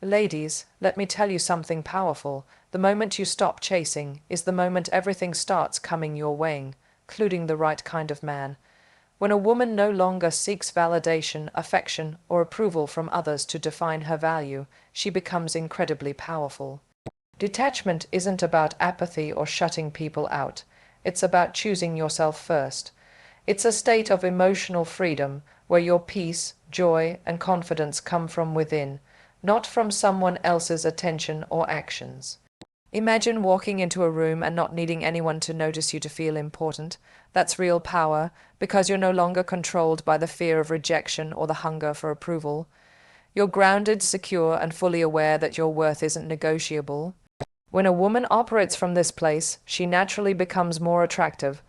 Ladies, let me tell you something powerful. The moment you stop chasing is the moment everything starts coming your way, including the right kind of man. When a woman no longer seeks validation, affection, or approval from others to define her value, she becomes incredibly powerful. Detachment isn't about apathy or shutting people out. It's about choosing yourself first. It's a state of emotional freedom where your peace, joy, and confidence come from within, not from someone else's attention or actions. Imagine walking into a room and not needing anyone to notice you to feel important. That's real power, because you're no longer controlled by the fear of rejection or the hunger for approval. You're grounded, secure, and fully aware that your worth isn't negotiable. When a woman operates from this place, she naturally becomes more attractive,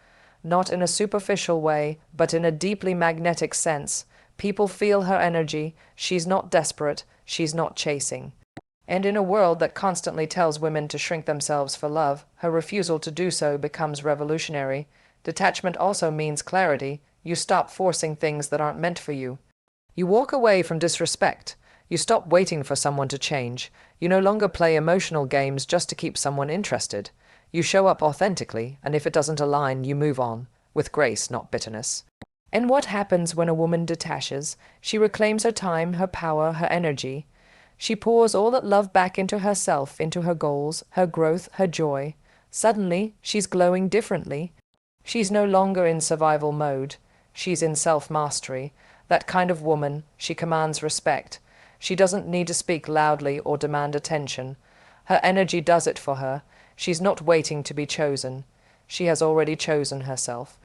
not in a superficial way, but in a deeply magnetic sense. People feel her energy. She's not desperate. She's not chasing. And in a world that constantly tells women to shrink themselves for love, her refusal to do so becomes revolutionary. Detachment also means clarity. You stop forcing things that aren't meant for you. You walk away from disrespect. You stop waiting for someone to change. You no longer play emotional games just to keep someone interested. You show up authentically, and if it doesn't align, you move on, with grace, not bitterness. And what happens when a woman detaches? She reclaims her time, her power, her energy. She pours all that love back into herself, into her goals, her growth, her joy. Suddenly, she's glowing differently. She's no longer in survival mode. She's in self-mastery. That kind of woman, she commands respect. She doesn't need to speak loudly or demand attention. Her energy does it for her. She's not waiting to be chosen. She has already chosen herself.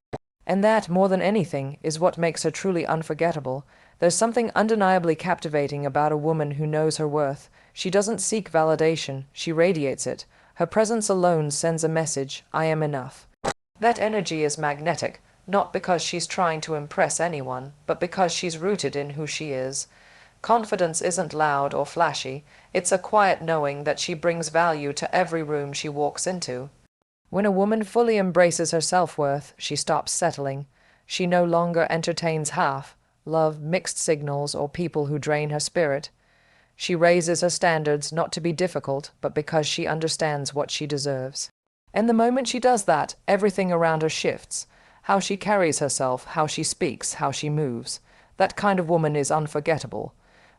And that, more than anything, is what makes her truly unforgettable. There's something undeniably captivating about a woman who knows her worth. She doesn't seek validation, she radiates it. Her presence alone sends a message: I am enough. That energy is magnetic, not because she's trying to impress anyone, but because she's rooted in who she is. Confidence isn't loud or flashy. It's a quiet knowing that she brings value to every room she walks into. When a woman fully embraces her self-worth, she stops settling. She no longer entertains half love, mixed signals, or people who drain her spirit. She raises her standards not to be difficult, but because she understands what she deserves. And the moment she does that, everything around her shifts. How she carries herself, how she speaks, how she moves. That kind of woman is unforgettable.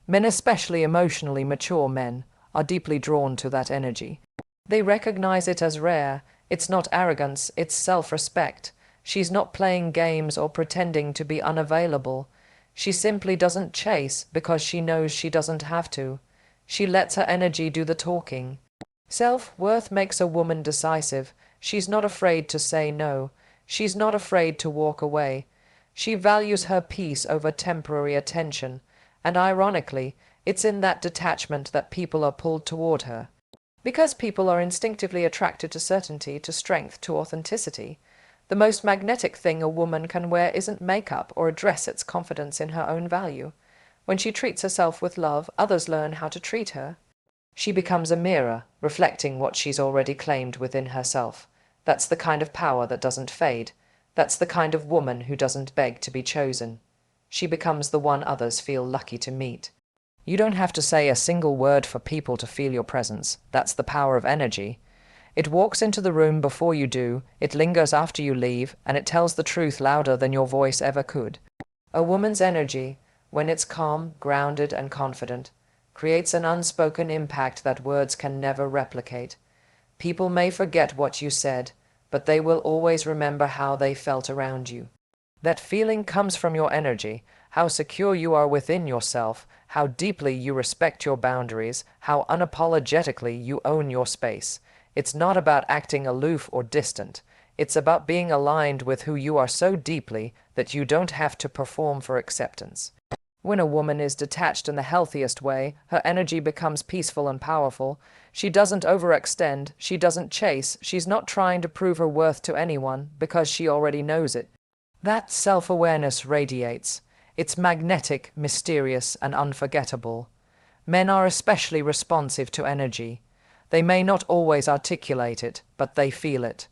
Men, especially emotionally mature men, are deeply drawn to that energy. They recognize it as rare. It's not arrogance, it's self-respect. She's not playing games or pretending to be unavailable. She simply doesn't chase because she knows she doesn't have to. She lets her energy do the talking. Self-worth makes a woman decisive. She's not afraid to say no. She's not afraid to walk away. She values her peace over temporary attention. And ironically, it's in that detachment that people are pulled toward her. Because people are instinctively attracted to certainty, to strength, to authenticity. The most magnetic thing a woman can wear isn't makeup or a dress, it's confidence in her own value. When she treats herself with love, others learn how to treat her. She becomes a mirror, reflecting what she's already claimed within herself. That's the kind of power that doesn't fade. That's the kind of woman who doesn't beg to be chosen. She becomes the one others feel lucky to meet. You don't have to say a single word for people to feel your presence. That's the power of energy. It walks into the room before you do, it lingers after you leave, and it tells the truth louder than your voice ever could. A woman's energy, when it's calm, grounded, and confident, creates an unspoken impact that words can never replicate. People may forget what you said, but they will always remember how they felt around you. That feeling comes from your energy, how secure you are within yourself, how deeply you respect your boundaries, how unapologetically you own your space. It's not about acting aloof or distant. It's about being aligned with who you are so deeply that you don't have to perform for acceptance. When a woman is detached in the healthiest way, her energy becomes peaceful and powerful. She doesn't overextend, she doesn't chase, she's not trying to prove her worth to anyone because she already knows it. That self-awareness radiates. It's magnetic, mysterious, and unforgettable. Men are especially responsive to energy. They may not always articulate it, but they feel it.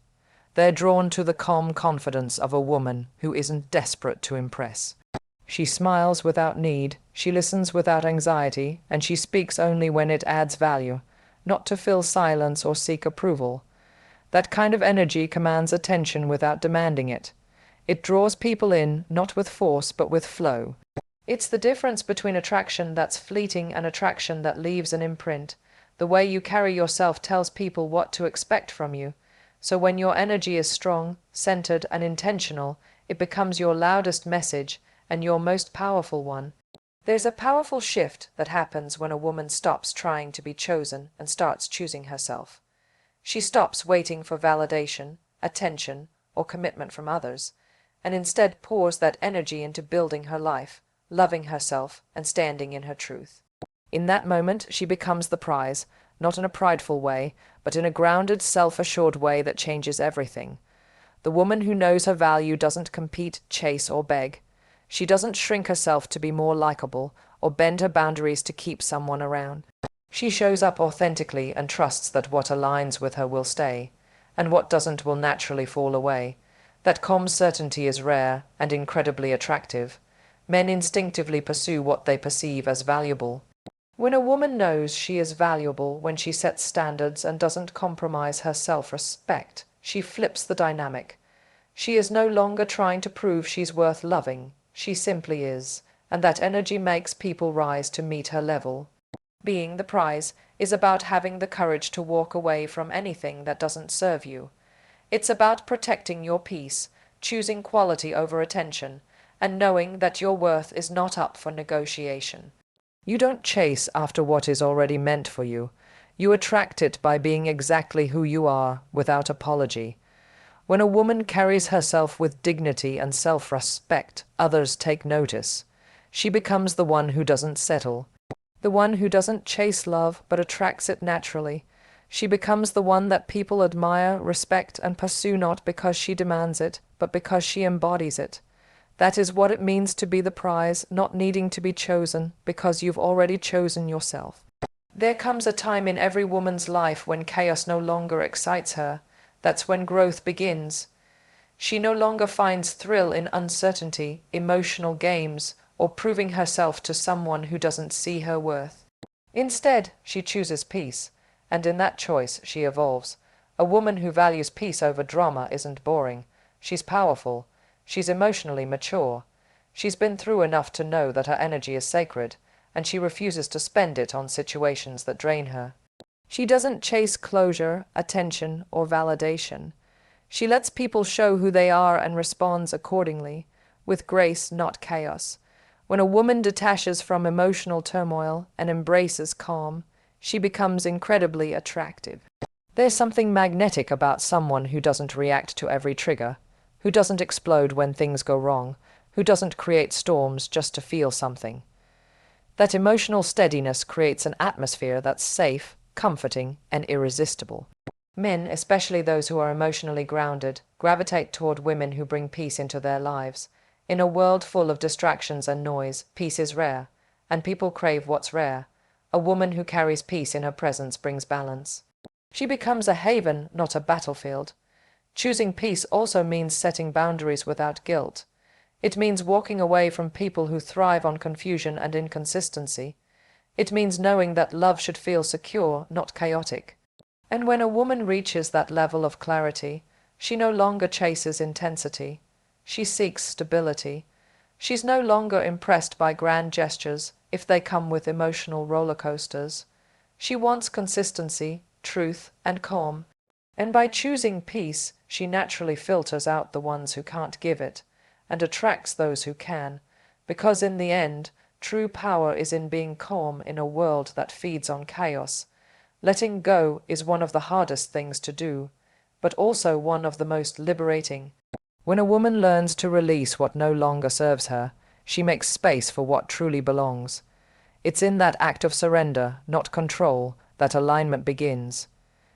They're drawn to the calm confidence of a woman who isn't desperate to impress. She smiles without need, she listens without anxiety, and she speaks only when it adds value, not to fill silence or seek approval. That kind of energy commands attention without demanding it. It draws people in, not with force, but with flow. It's the difference between attraction that's fleeting and attraction that leaves an imprint. The way you carry yourself tells people what to expect from you. So when your energy is strong, centered, and intentional, it becomes your loudest message and your most powerful one. There's a powerful shift that happens when a woman stops trying to be chosen and starts choosing herself. She stops waiting for validation, attention, or commitment from others, and instead pours that energy into building her life, loving herself, and standing in her truth. In that moment, she becomes the prize, not in a prideful way, but in a grounded, self-assured way that changes everything. The woman who knows her value doesn't compete, chase, or beg. She doesn't shrink herself to be more likable or bend her boundaries to keep someone around. She shows up authentically and trusts that what aligns with her will stay, and what doesn't will naturally fall away. That calm certainty is rare and incredibly attractive. Men instinctively pursue what they perceive as valuable. When a woman knows she is valuable, when she sets standards and doesn't compromise her self-respect, she flips the dynamic. She is no longer trying to prove she's worth loving. She simply is, and that energy makes people rise to meet her level. Being the prize is about having the courage to walk away from anything that doesn't serve you. It's about protecting your peace, choosing quality over attention, and knowing that your worth is not up for negotiation. You don't chase after what is already meant for you. You attract it by being exactly who you are, without apology. When a woman carries herself with dignity and self-respect, others take notice. She becomes the one who doesn't settle, the one who doesn't chase love but attracts it naturally. She becomes the one that people admire, respect, and pursue not because she demands it, but because she embodies it. That is what it means to be the prize, not needing to be chosen, because you've already chosen yourself. There comes a time in every woman's life when chaos no longer excites her. That's when growth begins. She no longer finds thrill in uncertainty, emotional games, or proving herself to someone who doesn't see her worth. Instead, she chooses peace, and in that choice she evolves. A woman who values peace over drama isn't boring. She's powerful. She's emotionally mature. She's been through enough to know that her energy is sacred, and she refuses to spend it on situations that drain her. She doesn't chase closure, attention, or validation. She lets people show who they are and responds accordingly, with grace, not chaos. When a woman detaches from emotional turmoil and embraces calm, she becomes incredibly attractive. There's something magnetic about someone who doesn't react to every trigger, who doesn't explode when things go wrong, who doesn't create storms just to feel something. That emotional steadiness creates an atmosphere that's safe, comforting, and irresistible. Men, especially those who are emotionally grounded, gravitate toward women who bring peace into their lives. In a world full of distractions and noise, peace is rare, and people crave what's rare. A woman who carries peace in her presence brings balance. She becomes a haven, not a battlefield. Choosing peace also means setting boundaries without guilt. It means walking away from people who thrive on confusion and inconsistency. It means knowing that love should feel secure, not chaotic. And when a woman reaches that level of clarity, she no longer chases intensity. She seeks stability. She's no longer impressed by grand gestures if they come with emotional roller coasters. She wants consistency, truth, and calm. And by choosing peace, she naturally filters out the ones who can't give it and attracts those who can, because in the end, true power is in being calm in a world that feeds on chaos. Letting go is one of the hardest things to do, but also one of the most liberating. When a woman learns to release what no longer serves her, she makes space for what truly belongs. It's in that act of surrender, not control, that alignment begins.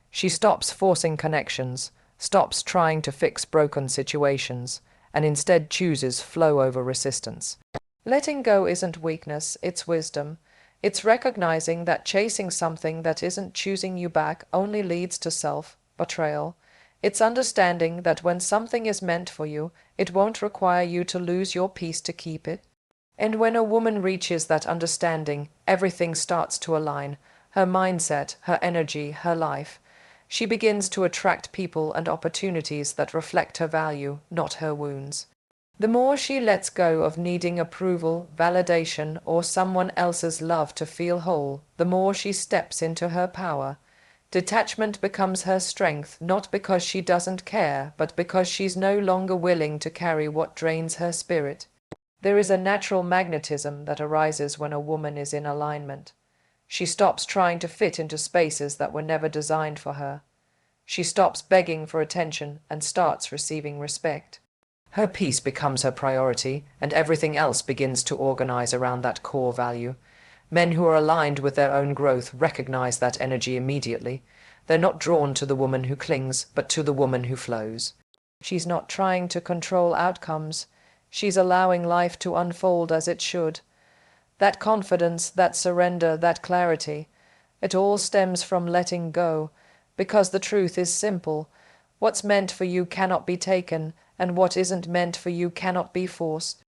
She stops forcing connections, stops trying to fix broken situations, and instead chooses flow over resistance. Letting go isn't weakness, it's wisdom. It's recognizing that chasing something that isn't choosing you back only leads to self-betrayal. It's understanding that when something is meant for you, it won't require you to lose your peace to keep it. And when a woman reaches that understanding, everything starts to align: her mindset, her energy, her life. She begins to attract people and opportunities that reflect her value, not her wounds. The more she lets go of needing approval, validation, or someone else's love to feel whole, the more she steps into her power. Detachment becomes her strength, not because she doesn't care, but because she's no longer willing to carry what drains her spirit. There is a natural magnetism that arises when a woman is in alignment. She stops trying to fit into spaces that were never designed for her. She stops begging for attention and starts receiving respect. Her peace becomes her priority, and everything else begins to organize around that core value. Men who are aligned with their own growth recognize that energy immediately. They're not drawn to the woman who clings, but to the woman who flows. She's not trying to control outcomes. She's allowing life to unfold as it should. That confidence, that surrender, that clarity, it all stems from letting go, because the truth is simple. What's meant for you cannot be taken, and what isn't meant for you cannot be forced.